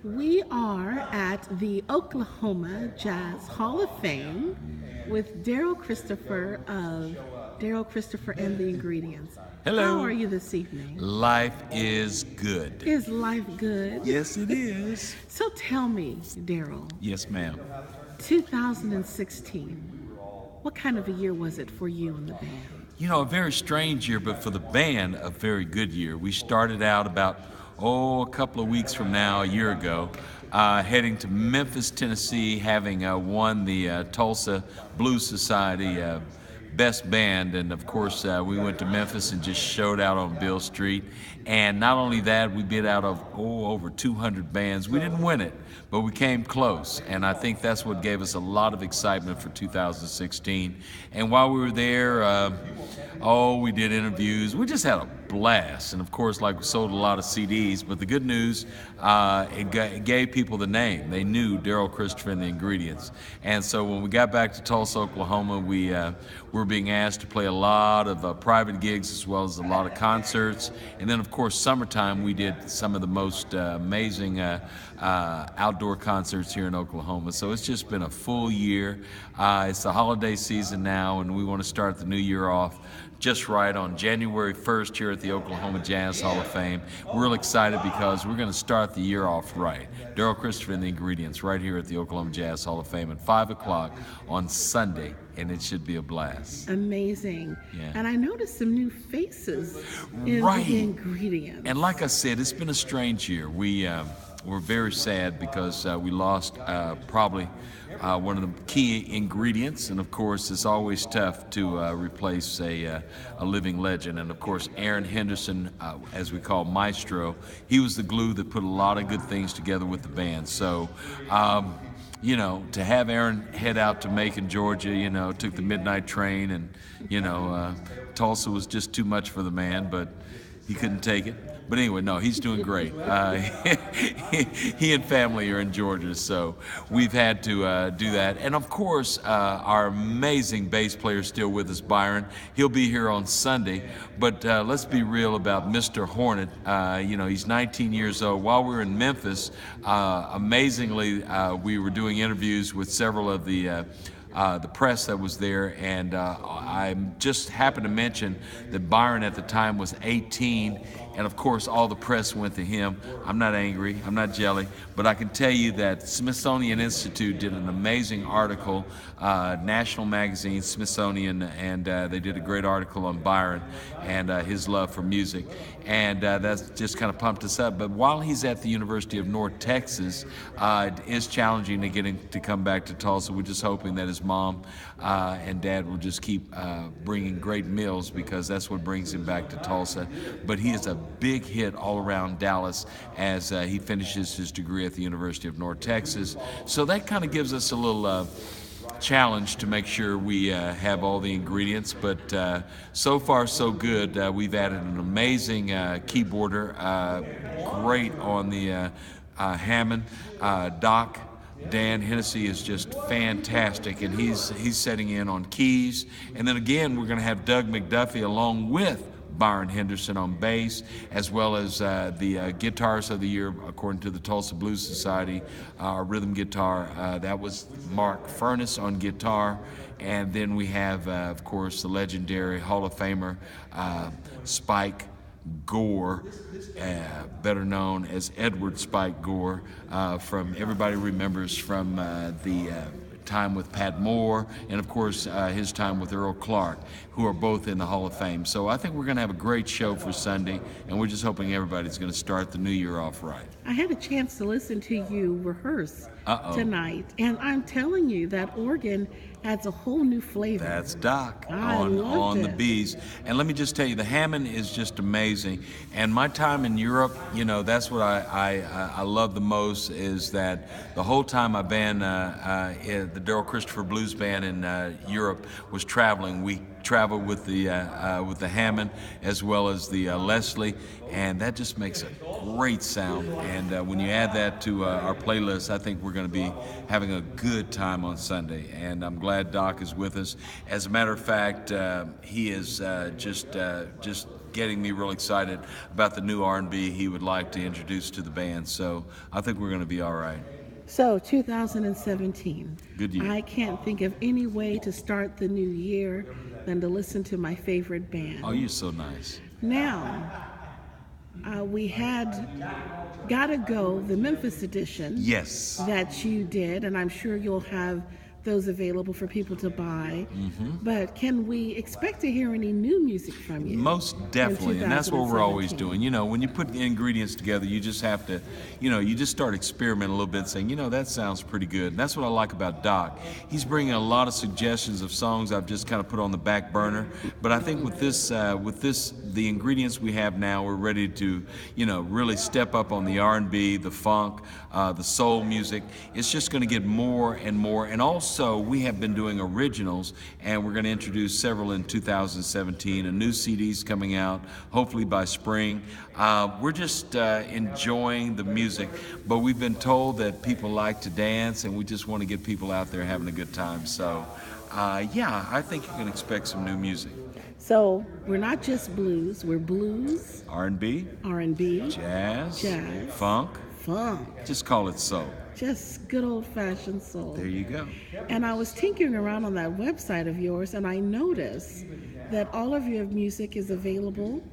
We are at the Oklahoma Jazz Hall of Fame with Daryl Christopher and the Ingredients. How Hello. are you this evening? Life is good. Is life good? Yes, it is. So tell me, Daryl, Yes, ma'am. 2016, what kind of a year was it for you and the band? You know, a very strange year, but for the band, a very good year. We started out about, a couple of weeks from now, a year ago, heading to Memphis, Tennessee, having won the Tulsa Blues Society best band. And of course, we went to Memphis and just showed out on Beale Street. And not only that, we beat out of over 200 bands. We didn't win it, but we came close. And I think that's what gave us a lot of excitement for 2016. And while we were there, we did interviews. We just had a blast. And of course, like, we sold a lot of CDs. But the good news, it gave people the name. They knew Daryl Christopher and the Ingredients. And so when we got back to Tulsa, Oklahoma, we were being asked to play a lot of private gigs as well as a lot of concerts. And then, of course, summertime, we did some of the most amazing outdoor concerts here in Oklahoma. So it's just been a full year. It's the holiday season now, and we want to start the new year off just right on January 1st here at the Oklahoma Jazz Hall of Fame. We're real excited because we're going to start the year off right. Daryl Christopher and the Ingredients right here at the Oklahoma Jazz Hall of Fame at 5 o'clock on Sunday, and it should be a blast. Amazing. Yeah. And I noticed some new faces in Right. the Ingredients. And like I said, it's been a strange year. We're very sad because we lost probably one of the key ingredients, and of course it's always tough to replace a living legend. And of course Aaron Henderson, as we call Maestro, he was the glue that put a lot of good things together with the band. So to have Aaron head out to Macon, Georgia, took the midnight train, and Tulsa was just too much for the man, but he couldn't take it. But anyway, no, he's doing great. He and family are in Georgia, so we've had to do that. And of course, our amazing bass player is still with us, Byron. He'll be here on Sunday. But let's be real about Mr. Hornet. He's 19 years old. While we were in Memphis, amazingly, we were doing interviews with several of the press that was there, and I just happened to mention that Byron at the time was 18, and of course all the press went to him. I'm not angry, I'm not jelly, but I can tell you that Smithsonian Institute did an amazing article, national magazine, Smithsonian, and they did a great article on Byron and his love for music, and that's just kind of pumped us up. But while he's at the University of North Texas, it is challenging to get him to come back to Tulsa. We're just hoping that his mom and dad will just keep bringing great meals, because that's what brings him back to Tulsa. But he is a big hit all around Dallas as he finishes his degree at the University of North Texas. So that kind of gives us a little challenge to make sure we have all the ingredients, but so far so good. We've added an amazing keyboarder, great on the Hammond. Doc Dan Hennessy is just fantastic, and he's setting in on keys. And then again, we're going to have Doug McDuffie along with Byron Henderson on bass, as well as the Guitarist of the Year, according to the Tulsa Blues Society, rhythm guitar. That was Mark Furness on guitar. And then we have, of course, the legendary Hall of Famer, Spike Gore, better known as Edward Spike Gore, from everybody remembers from the time with Pat Moore, and of course his time with Earl Clark, who are both in the Hall of Fame. So I think we're going to have a great show for Sunday, and we're just hoping everybody's going to start the new year off right. I had a chance to listen to you rehearse tonight, and I'm telling you that organ adds a whole new flavor. That's Doc I on loved the it. Bees. And let me just tell you, the Hammond is just amazing. And my time in Europe, that's what I love the most, is that the whole time I've been the Daryl Christopher Blues Band in Europe was traveling. We traveled with the Hammond as well as the Leslie, and that just makes a great sound. And when you add that to our playlist, I think we're going to be having a good time on Sunday. And I'm glad Doc is with us. As a matter of fact, he is just getting me real excited about the new R&B he would like to introduce to the band. So I think we're going to be all right. So 2017. Good year. I can't think of any way to start the new year than to listen to my favorite band. Oh, you're so nice. Now, we had Gotta Go, the Memphis edition. Yes. That you did, and I'm sure you'll have those available for people to buy. But can we expect to hear any new music from you? Most definitely, and that's what we're always doing. You know, when you put the ingredients together, you just have to, you just start experimenting a little bit, saying, that sounds pretty good. And that's what I like about Doc. He's bringing a lot of suggestions of songs I've just kind of put on the back burner. But I think with this, the ingredients we have now, we're ready to, really step up on the R&B, the funk, the soul music. It's just going to get more and more, and also we have been doing originals, and we're going to introduce several in 2017. A new CD's coming out, hopefully by spring. We're just enjoying the music, but we've been told that people like to dance, and we just want to get people out there having a good time. So, yeah, I think you can expect some new music. So we're not just blues, we're blues, R&B, jazz, funk. Just call it soul. Just good old-fashioned soul. There you go. And I was tinkering around on that website of yours, and I noticed that all of your music is available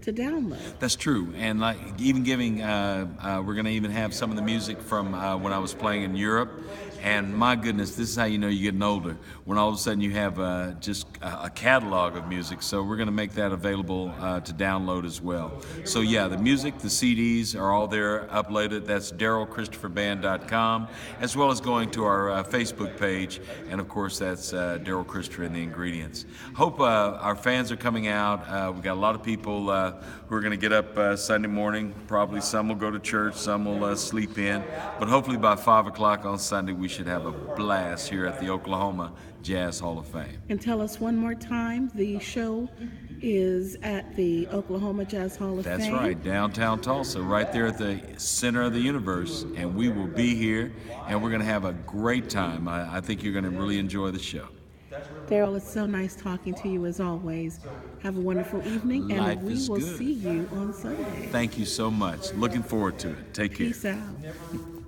to download. That's true, and like even giving, we're going to even have some of the music from when I was playing in Europe. And my goodness, this is how you know you're getting older, when all of a sudden you have just a catalog of music. So we're going to make that available to download as well. So yeah, the music, the CDs are all there uploaded. That's DarylChristopherBand.com, as well as going to our Facebook page. And of course, that's Daryl Christopher and the Ingredients. Hope our fans are coming out. We've got a lot of people who are going to get up Sunday morning. Probably some will go to church, some will sleep in. But hopefully by 5 o'clock on Sunday, we should have a blast here at the Oklahoma Jazz Hall of Fame. And tell us one more time, the show is at the Oklahoma Jazz Hall of Fame. That's right, downtown Tulsa, right there at the center of the universe. And we will be here, and we're going to have a great time. I think you're going to really enjoy the show. Daryl, it's so nice talking to you as always. Have a wonderful evening, and we will see you on Sunday. Thank you so much. Looking forward to it. Take care. Peace out.